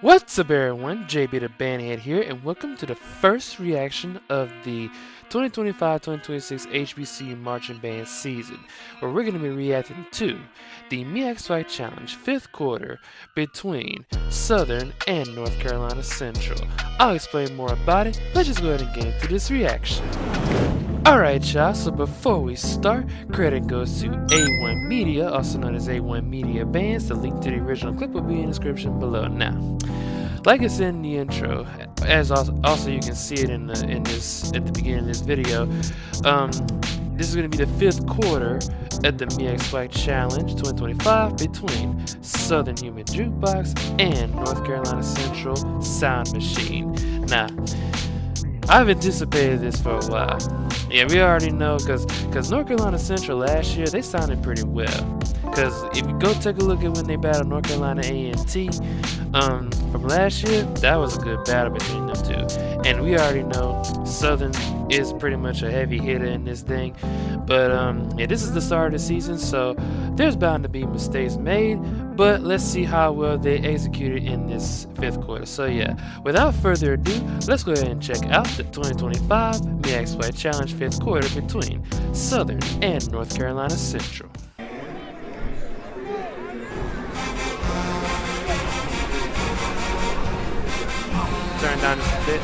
What's up everyone, JB the Bandhead here, and welcome to the first reaction of the 2025-2026 HBCU Marching Band season, where we're going to be reacting to the MEAC SWAC Challenge 5th quarter between Southern and North Carolina Central. I'll explain more about it. Let's just go ahead and get into this reaction. Alright y'all, so before we start, credit goes to A1 Media, also known as A1 Media Bands. The link to the original clip will be in the description below. Now, like it's in the intro, as also you can see it at the beginning of this video, this is going to be the 5th quarter at the MEAC SWAC Challenge 2025 between Southern Human Jukebox and North Carolina Central Sound Machine. Now, I've anticipated this for a while. Yeah, we already know because North Carolina Central last year, they sounded pretty well. Because if you go take a look at when they battled North Carolina A&T from last year, that was a good battle between them two. And we already know Southern is pretty much a heavy hitter in this thing. But yeah, this is the start of the season, so there's bound to be mistakes made. But let's see how well they executed in this 5th quarter. So yeah, without further ado, let's go ahead and check out the 2025 MEAC SWAC Challenge 5th quarter between Southern and North Carolina Central. Turn down just a bit.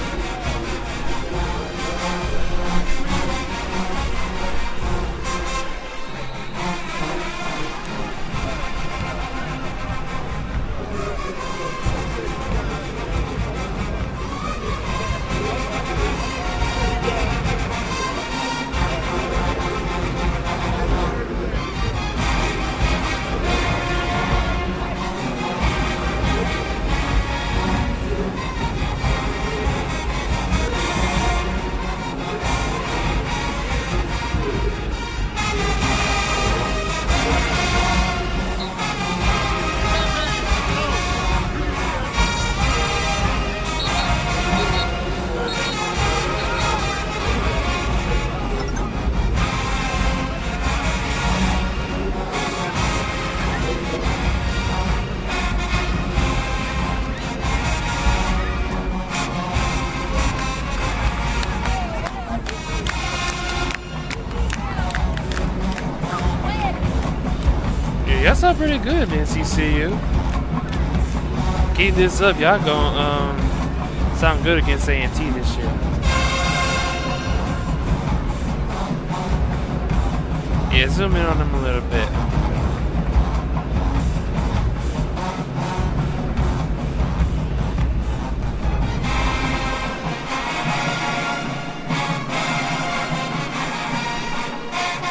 Y'all sound pretty good, NCCU. Keep this up, y'all gonna sound good against A&T this year. Yeah, zoom in on them a little bit.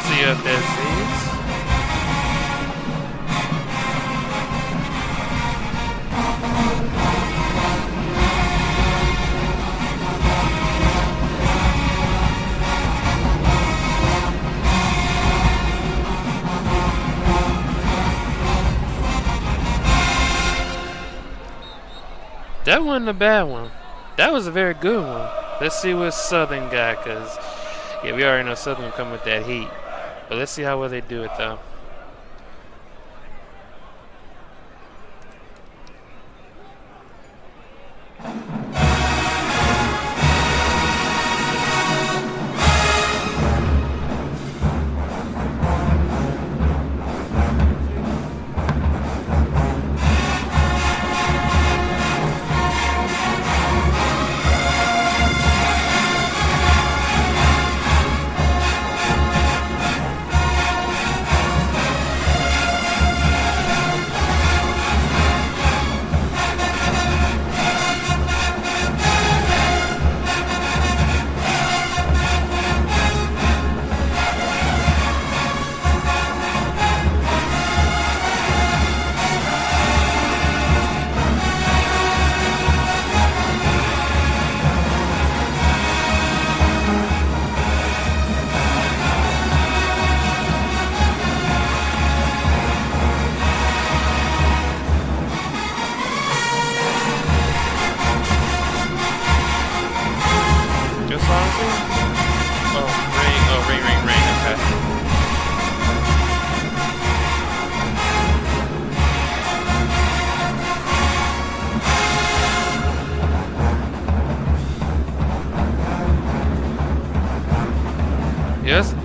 See you up there, Z's. That wasn't a bad one. That was a very good one. Let's see what Southern got, because, yeah, we already know Southern will come with that heat. But let's see how well they do it, though.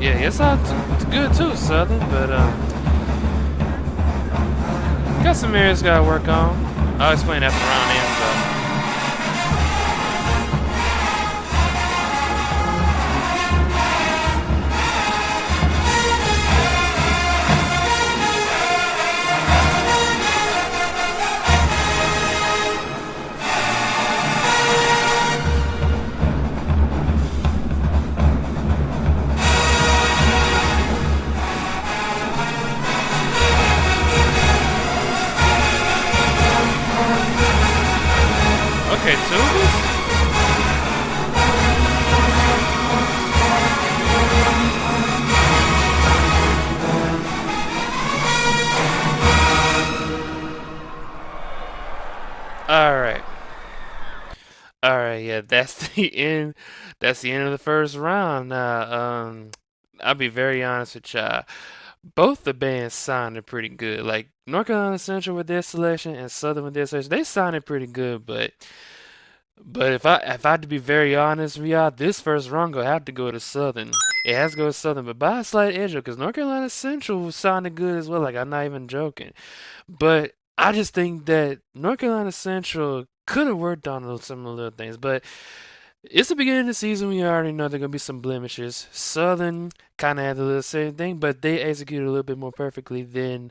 Yeah, it's all good too, Southern, but got some areas gotta work on. I'll explain after the round ends though. Okay, two of us? Alright. Alright, yeah, that's the end. That's the end of the first round. Now, I'll be very honest with y'all. Both the bands sounded pretty good. Like North Carolina Central with their selection and Southern with their selection, they sounded pretty good, but if I had to be very honest with y'all, this first round gonna have to go to Southern. It has to go to Southern, but by a slight edge, because North Carolina Central sounded good as well. Like I'm not even joking, but I just think that North Carolina Central could have worked on some of the little things. But it's the beginning of the season. We already know there are gonna be some blemishes. Southern kind of had the little same thing, but they executed a little bit more perfectly than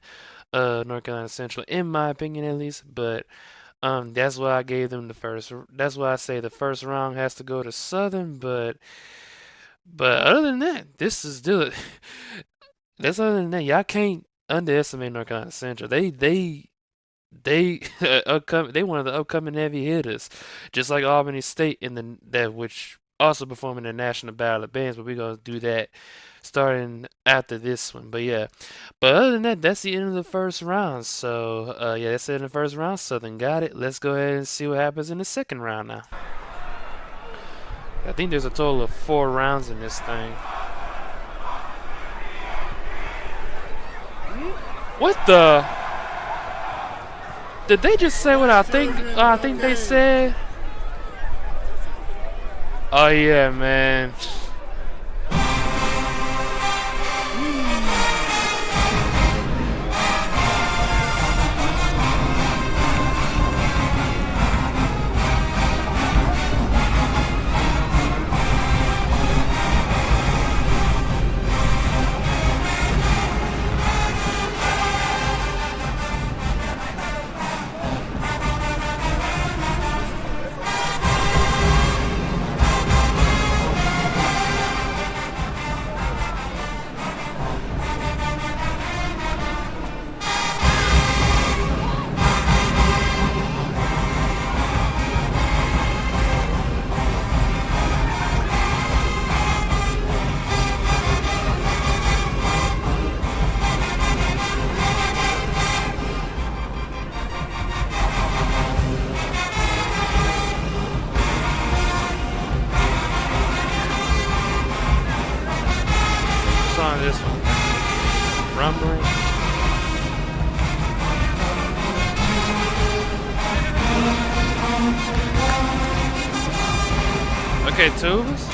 North Carolina Central, in my opinion at least. But that's why I gave them the first. That's why I say the first round has to go to Southern. But other than that, this is still. That's other than that, y'all can't underestimate North Carolina Central. They they one of the upcoming heavy hitters, just like Albany State in that which also performing the national battle of bands. But we're gonna do that starting after this one. But yeah, but other than that, that's the end of the first round. So yeah, that's it in the first round. Southern got it. Let's go ahead and see what happens in the second round now. I think there's a total of 4 rounds in this thing. What the? Did they just say what I think they said? Oh yeah, man. On this one. Rumbling. Okay, tubes.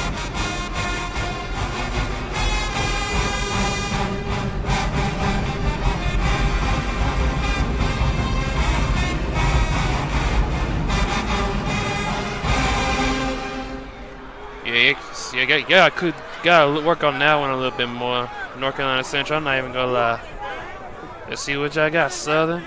Yeah, I gotta work on that one a little bit more. North Carolina Central, I'm not even gonna lie. Let's see what y'all got, Southern.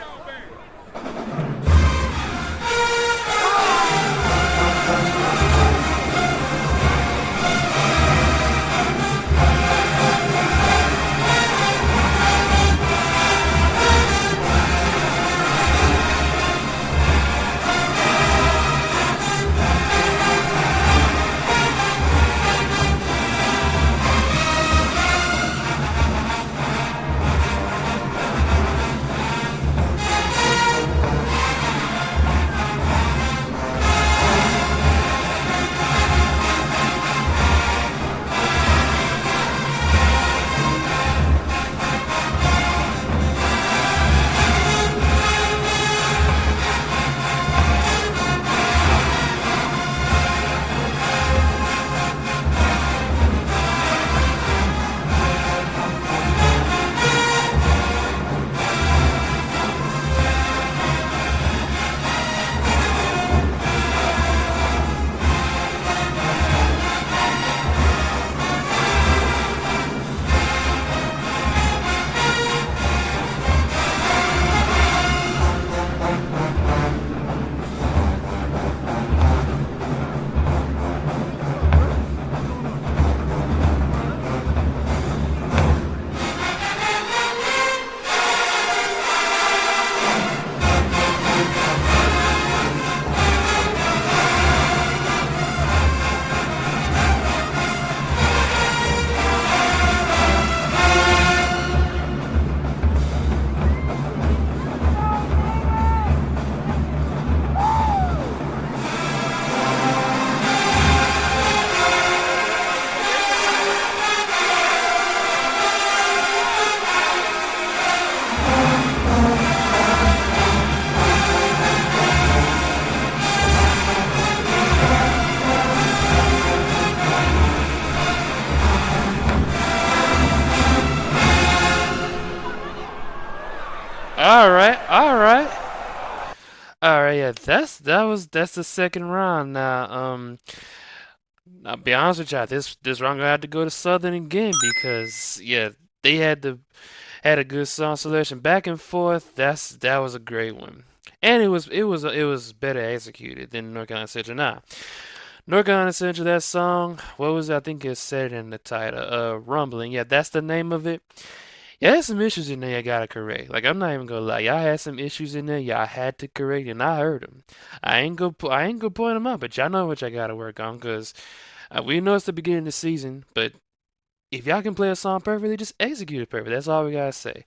All right, yeah, that's the second round. Now, I'll be honest with y'all, this round gonna have to go to Southern again because yeah, they had a good song selection back and forth. That was a great one, and it was better executed than North Carolina Central. Now, North Carolina Central, that song, what was it? I think it said in the title, Rumbling. Yeah, that's the name of it. Yeah, there's some issues in there you gotta correct. Like I'm not even gonna lie, y'all had some issues in there y'all had to correct, and I heard them. I ain't gonna point them out, but y'all know what y'all gotta work on, cause we know it's the beginning of the season, but if y'all can play a song perfectly, just execute it perfectly. That's all we gotta say.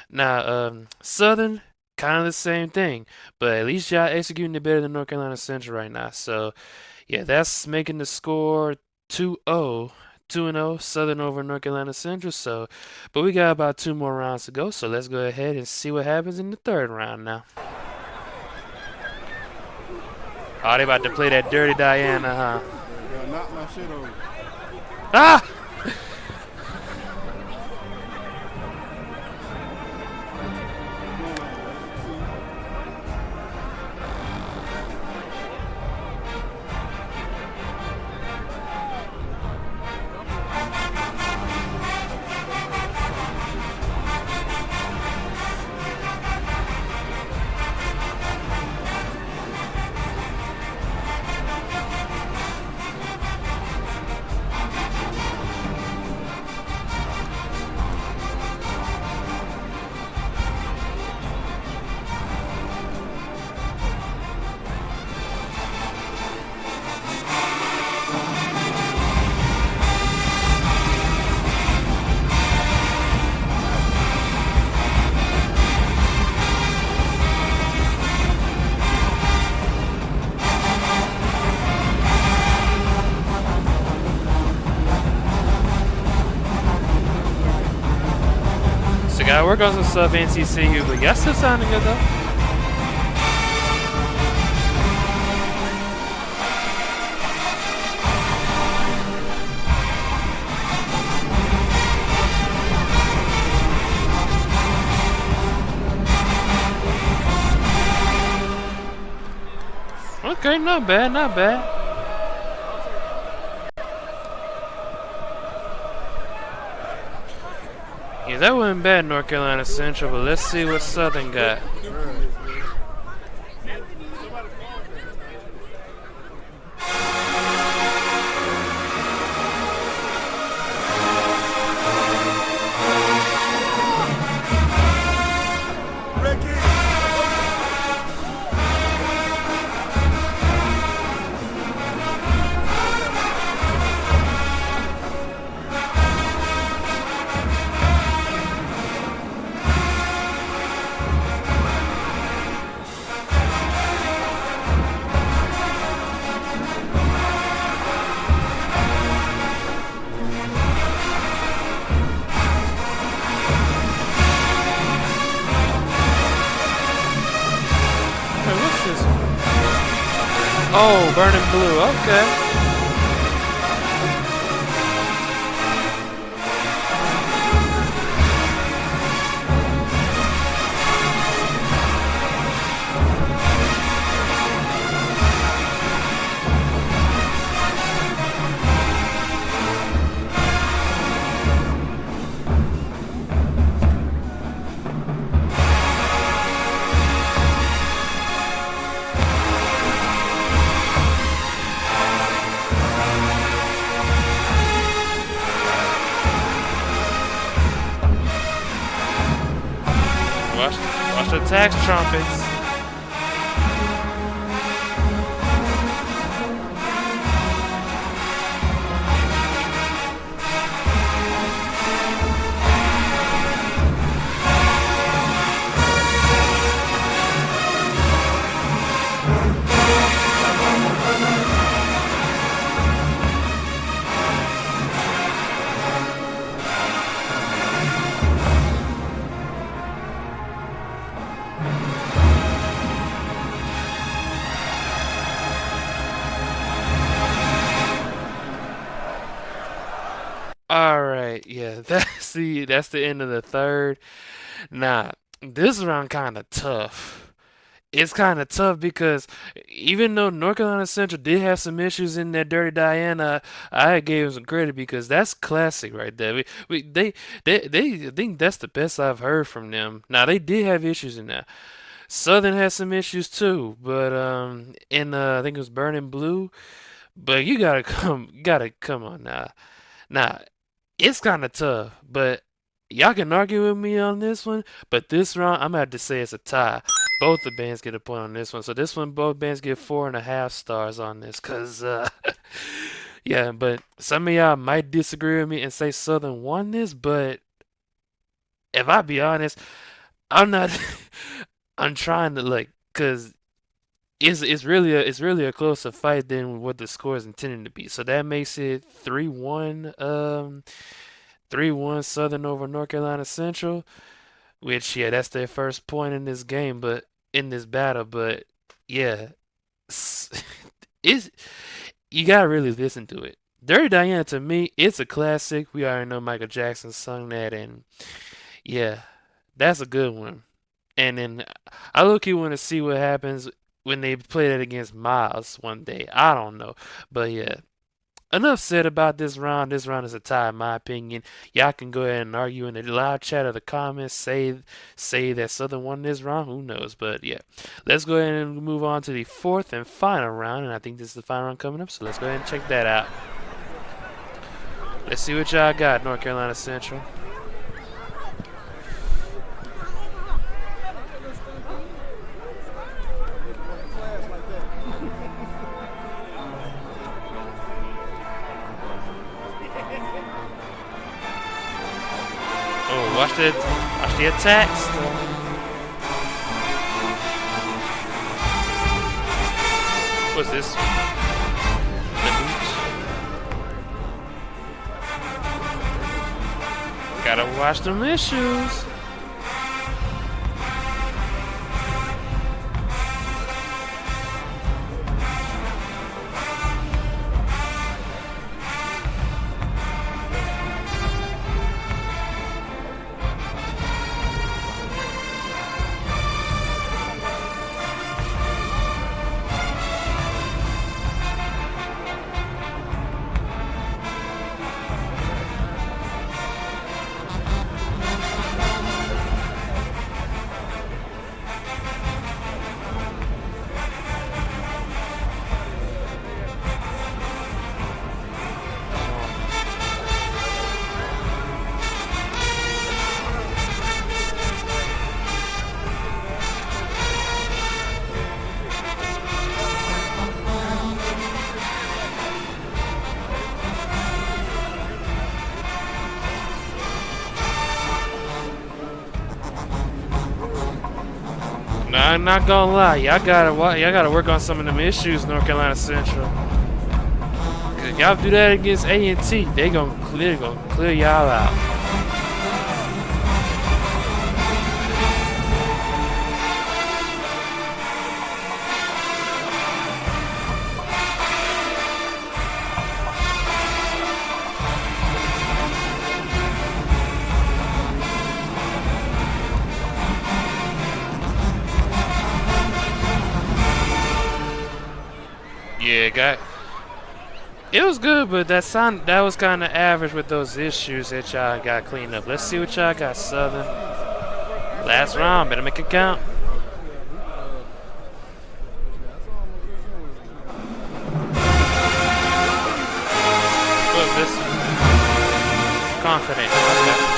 Now, Southern, kind of the same thing, but at least y'all executing it better than North Carolina Central right now. So, yeah, that's making the score 2-0. 2-0, Southern over North Carolina Central. So, but we got about two more rounds to go. So let's go ahead and see what happens in the third round now. Oh, they about to play that Dirty Diana, huh? Knock my shit over. Ah! So gotta work on some stuff NCCU, but y'all still sounding good though. Okay, not bad, not bad. Yeah, that wasn't bad, North Carolina Central, but let's see what Southern got. Wait, what's this one? Oh, Burning Blue, okay. Watch the tax trumpets. All right, yeah, that's the end of the third. Now, This round kind of tough. It's kind of tough because even though North Carolina Central did have some issues in that Dirty Diana, I gave them some credit because that's classic right there. I think that's the best I've heard from them. Now they did have issues in that. Southern has some issues too, but in I think it was Burning Blue. But you gotta come on now. Now it's kind of tough, but y'all can argue with me on this one. But this round, I'm gonna have to say it's a tie. Both the bands get a point on this one. So this one, both bands get 4.5 stars on this, cause yeah. But some of y'all might disagree with me and say Southern won this, but if I be honest, I'm not. I'm trying to like, cause it's really a closer fight than what the score is intended to be. So that makes it 3-1. 3-1 Southern over North Carolina Central, which yeah, that's their first point in this game, but in this battle, but yeah, it's you gotta really listen to it. Dirty Diana to me, it's a classic. We already know Michael Jackson sung that, and yeah, that's a good one. And then I look you want to see what happens when they play that against Miles one day. I don't know, but yeah, enough said about this round. This round is a tie, in my opinion. Y'all can go ahead and argue in the live chat or the comments. Say that Southern won this round. Who knows? But yeah, let's go ahead and move on to the fourth and final round. And I think this is the final round coming up. So let's go ahead and check that out. Let's see what y'all got, North Carolina Central. Oh, watch the attacks. What's this? The boots. Gotta watch them issues. Nah, I'm not gonna lie, y'all gotta work on some of them issues, North Carolina Central. 'Cause if y'all do that against A&T, they gonna clear y'all out. Yeah, it was good, but that was kind of average with those issues that y'all got cleaned up. Let's see what y'all got, Southern. Last round, better make it count. What's this? Confident. Okay.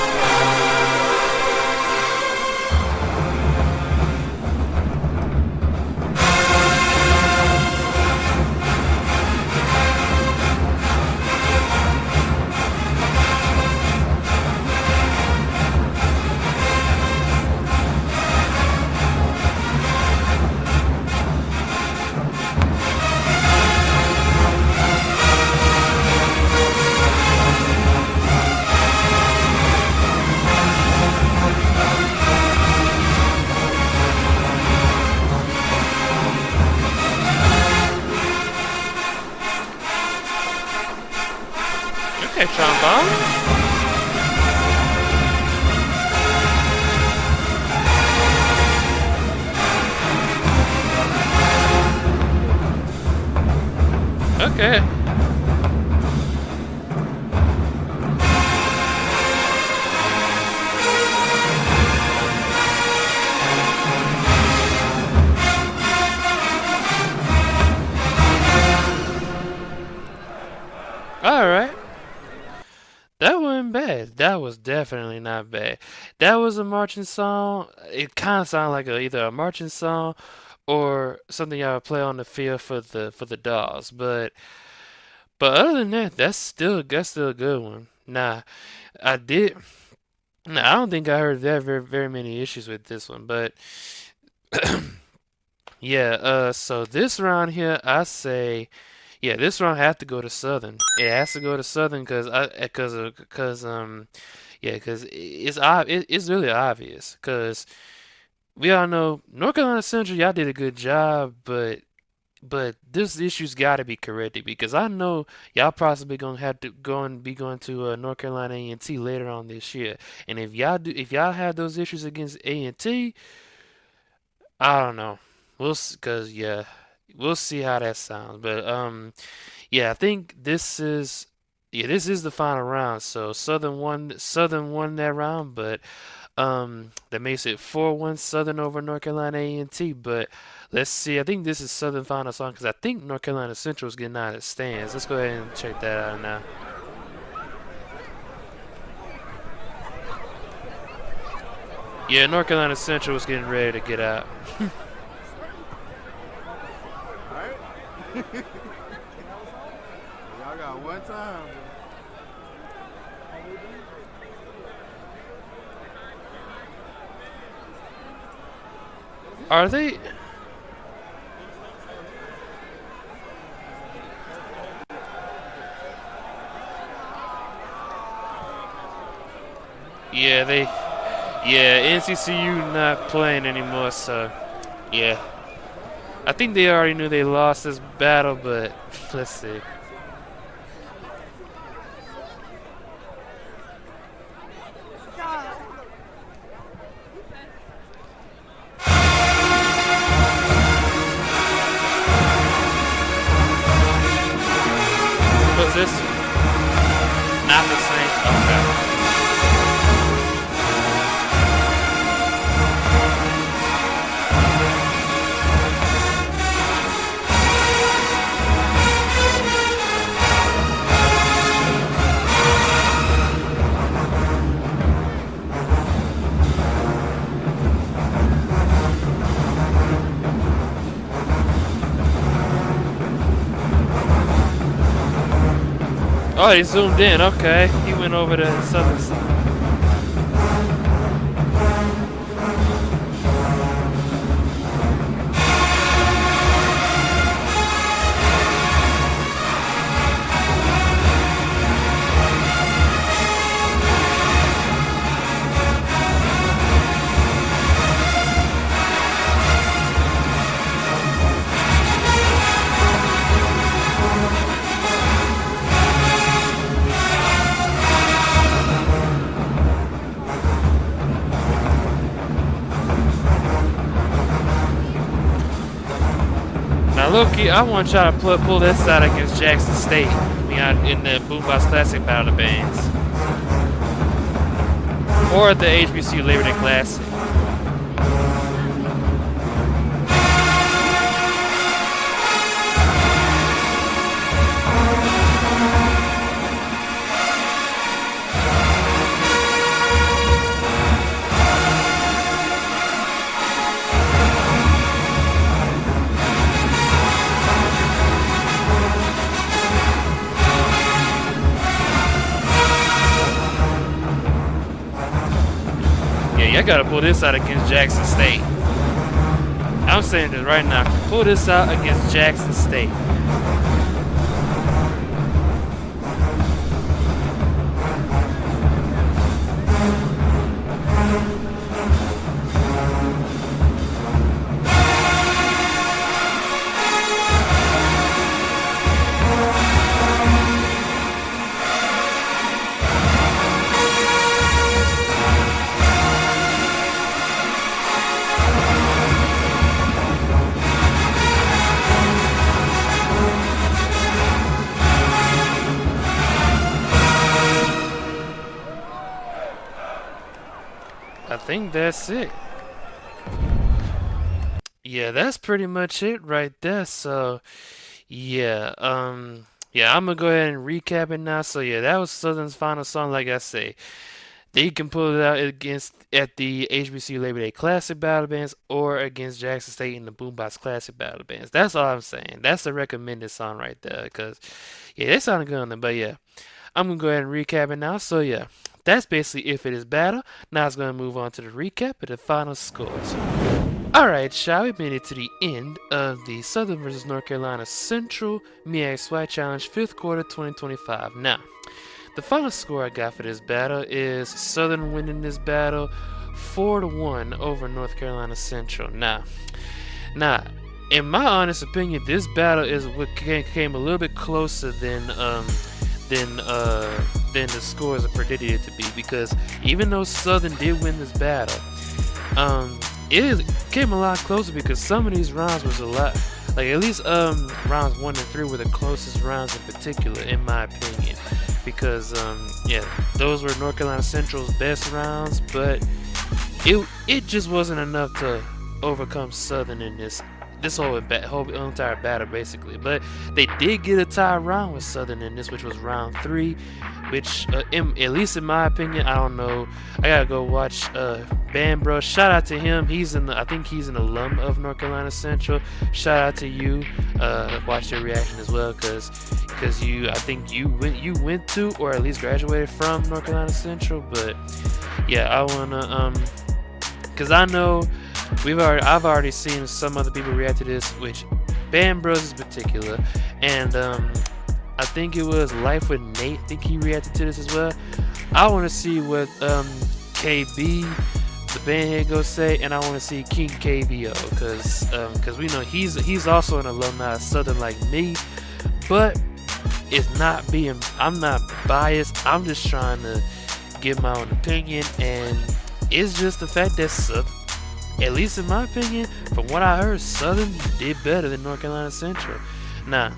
Okay, trombone. Okay. Alright. That wasn't bad. That was definitely not bad. That was a marching song. It kind of sounded like either a marching song or something y'all would play on the field for the dogs. But other than that, that's still a good one. I did. Nah, I don't think I heard very many issues with this one. But yeah. So this round here, I say. Yeah, this round have to go to Southern. It has to go to Southern because it's really obvious because we all know North Carolina Central, y'all did a good job, but this issue's got to be corrected because I know y'all possibly gonna have to be going to North Carolina A&T later on this year, and if y'all have those issues against A&T, I don't know. Cause yeah, we'll see how that sounds, but yeah, I think this is the final round. So Southern won that round, but that makes it 4-1 Southern over North Carolina A&T. But let's see. I think this is Southern final song because I think North Carolina Central is getting out of the stands. Let's go ahead and check that out now. Yeah, North Carolina Central is getting ready to get out. Alright? Y'all got one time. Are they? Yeah, NCCU not playing anymore, so yeah. I think they already knew they lost this battle, but let's see. What's this? Not the same. Okay. Oh, he zoomed in. Okay, he went over to southern side. Now, Loki, I want y'all to pull this out against Jackson State. In the Boombox Classic Battle of the Bands. Or the HBCU Labor Day Classic. I gotta pull this out against Jackson State. I'm saying this right now. Pull this out against Jackson State. think that's it. Yeah, that's pretty much it right there. So yeah, yeah, I'm gonna go ahead and recap it now. So yeah, that was Southern's final song. Like I say, they can pull it out against at the HBCU Labor Day Classic Battle Bands or against Jackson State in the Boombox Classic Battle Bands. That's all I'm saying. That's a recommended song right there. Cause yeah, they sounded good on them. But yeah, I'm gonna go ahead and recap it now. So yeah, that's basically it for this battle. Now it's gonna move on to the recap of the final scores. Alright, shall we made it to the end of the Southern versus North Carolina Central MEAC SWAC Challenge 5th quarter 2025. Now, the final score I got for this battle is Southern winning this battle 4-1 over North Carolina Central. Now, in my honest opinion, this battle is what came a little bit closer than the scores are predicted it to be, because even though Southern did win this battle, it came a lot closer because some of these rounds was a lot, like at least rounds 1 and 3 were the closest rounds in particular, in my opinion, because yeah, those were North Carolina Central's best rounds, but it just wasn't enough to overcome Southern in this whole entire battle basically. But they did get a tie round with Southern in this, which was round 3, which at least in my opinion, I don't know, I gotta go watch Band Bro. Shout out to him. I think he's an alum of North Carolina Central. Shout out to you. Watch your reaction as well, cause I think you went to, or at least graduated from, North Carolina Central. But yeah, I wanna cause I know I've already seen some other people react to this, which Band Bros in particular, and I think it was Life with Nate. I think he reacted to this as well. I want to see what KB, the bandhead, go say, and I want to see King KVO, cause we know he's also an alumni of Southern like me, but I'm not biased. I'm just trying to give my own opinion, and it's just the fact that at least in my opinion, from what I heard, Southern did better than North Carolina Central. Now,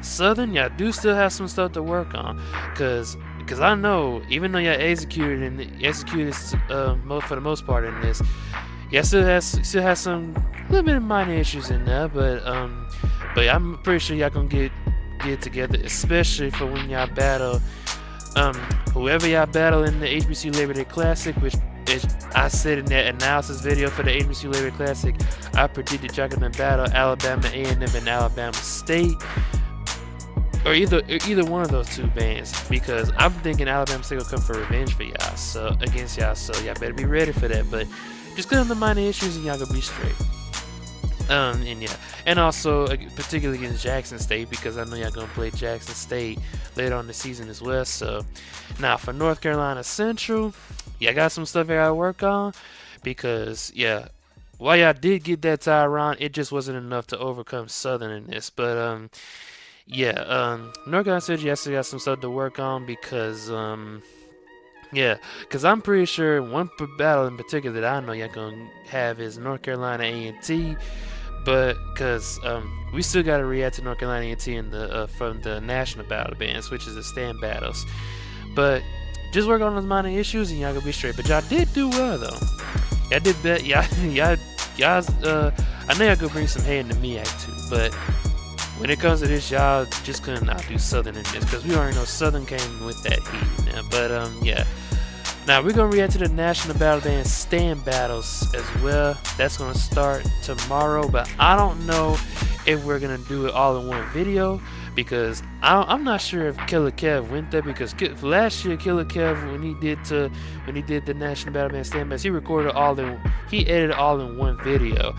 Southern, y'all do still have some stuff to work on, cause I know, even though y'all executed for the most part in this, y'all still has some little bit of minor issues in there, but I'm pretty sure y'all gonna get together, especially for when y'all battle whoever y'all battle in the HBCU Labor Day Classic, which I said in that analysis video for the HBCU Labor Day Classic, I predicted y'all gonna battle Alabama A&M and Alabama State, or either one of those two bands, because I'm thinking Alabama State will come for revenge for y'all, against y'all. So y'all better be ready for that. But just clear up the minor issues and y'all gonna be straight. And yeah, and also particularly against Jackson State, because I know y'all gonna play Jackson State later on the season as well. So now for North Carolina Central, y'all got some stuff y'all gotta work on, because yeah, while y'all did get that tie round, it just wasn't enough to overcome Southern in this. But yeah, North Carolina Central, y'all still got some stuff to work on, because yeah, because I'm pretty sure one battle in particular that I know y'all gonna have is North Carolina A&T. But because we still got to react to North Carolina A&T in from the national battle bands, which is the stand battles. But just work on those minor issues and y'all gonna be straight. But y'all did do well though. Y'all did bet. Y'all. I know y'all gonna bring some hate into MEAC too, but when it comes to this, y'all just couldn't outdo Southern in this, because we already know Southern came with that heat. Now. But yeah. Now we're gonna react to the National Battle Band stand battles as well. That's gonna start tomorrow, but I don't know if we're gonna do it all in one video, because I'm not sure if Killer Kev went there, because last year Killer Kev, when he did the National Battle Band stand battles, he edited all in one video.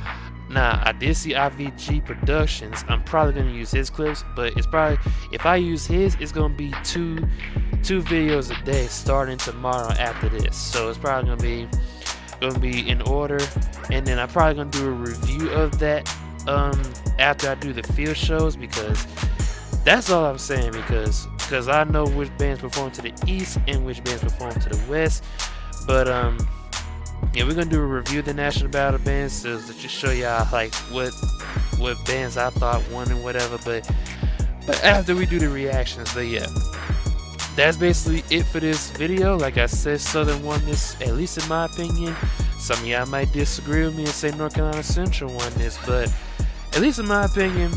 Now I did see IVG Productions. I'm probably gonna use his clips, but it's probably, if I use his, it's gonna be two videos a day starting tomorrow after this. So it's probably gonna be in order, and then I'm probably gonna do a review of that after I do the field shows, because that's all I'm saying, because I know which bands perform to the east and which bands perform to the west. But yeah, we're gonna do a review of the National Battle Bands to just show y'all like what bands I thought won and whatever. But after we do the reactions, but yeah. that's basically it for this video. Like I said, Southern won this, at least in my opinion. Some of y'all might disagree with me and say North Carolina Central won this, but at least in my opinion,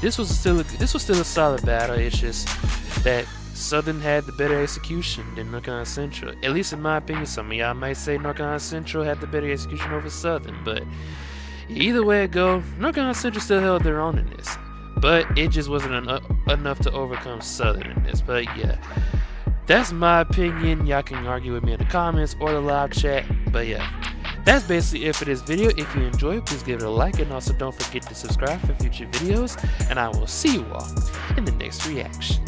this was still a solid battle. It's just that Southern had the better execution than North Carolina Central. At least in my opinion, some of y'all might say North Carolina Central had the better execution over Southern, but either way it go, North Carolina Central still held their own in this. But it just wasn't enough to overcome Southern in this. But yeah, that's my opinion. Y'all can argue with me in the comments or the live chat. But yeah, that's basically it for this video. If you enjoyed, please give it a like, and also don't forget to subscribe for future videos. And I will see you all in the next reaction.